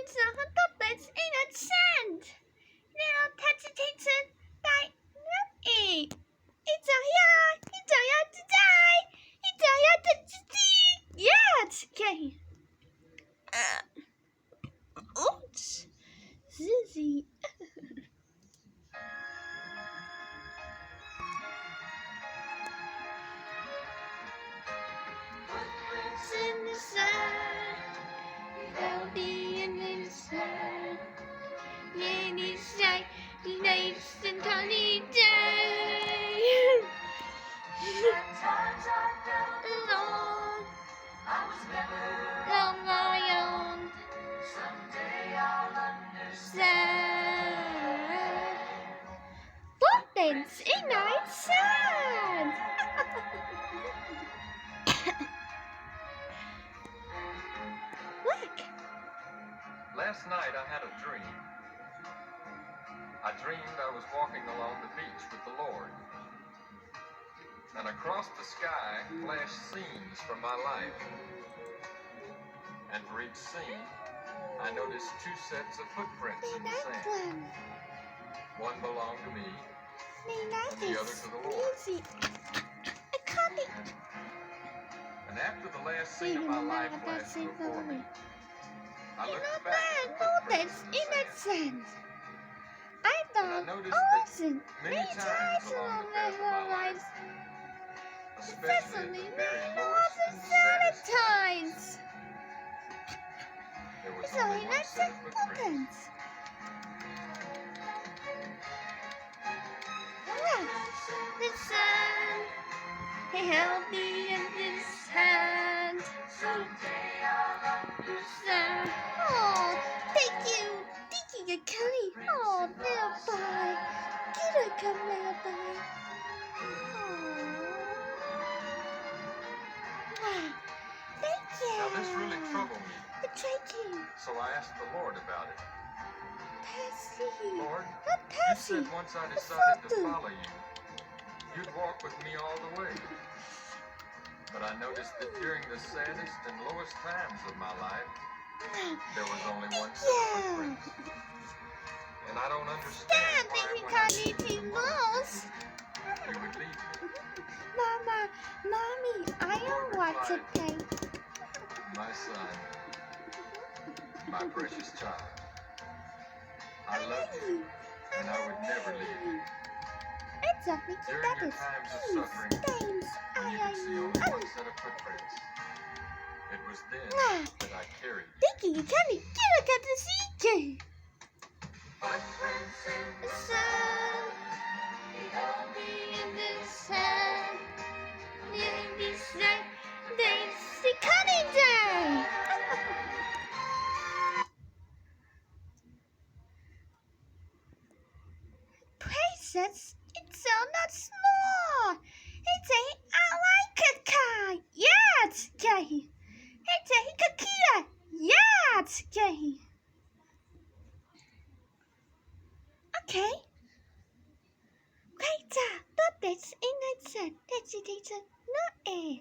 teacher和豆豆是一个 sand。Little touchy teacher 带一脚丫自在，一脚丫的自己。Yes, okay. Oops, Susie. In the sun, healthy and in the sun. Lady say, ladies and honey day. Times I felt Alone, I was never long I owned. Someday I'll understand. Footprints in night sand. Look. Last night I had a dream. I dreamed I was walking along the beach with the Lord. And across the sky flashed scenes from my life. And for each scene, I noticed two sets of footprints in the sand. One belonged to me, and the other to the Lord. And after the last scene of my life flashed before me, I looked back at the footprints in the sand. I And I thought noticed that ocean many times along the path of my life, especially at the very lowest and saddest times. there was It's only only one not set of footprints. The sun, he held me in his hand. Someday I'll understand. Oh, thank you, Kelly. Oh, little boy, get a come, little boy. Wow, thank you. Now this really troubled me, Thank you, so I asked the Lord about it. Percy. Lord, Not you Percy. said once I decided to Photo. follow you, you'd walk with me all the way. But I noticed that during the saddest and lowest times of my life, there was only one set of footprints. And I don't understand why Baby, when I can't needed eat you the balls. most, you would leave me. Mommy, I don't want to play. My son, my precious child, I love you, and I would never leave you. It's a Mickey During your Duggars. times of suffering, Thanks. when you could see only one set of footprints, it was then that I carried you. Vicky, you can't get a CJ. Footprints in The the sun, he held me in the sun, in this day, it's the cutting day. Princess, it's so not small. It's a I like it kind. Yeah, it's gay. It's a hikakia. Yeah, it's gay. Okay. Great job. But that's in that set. That's it. It's a no.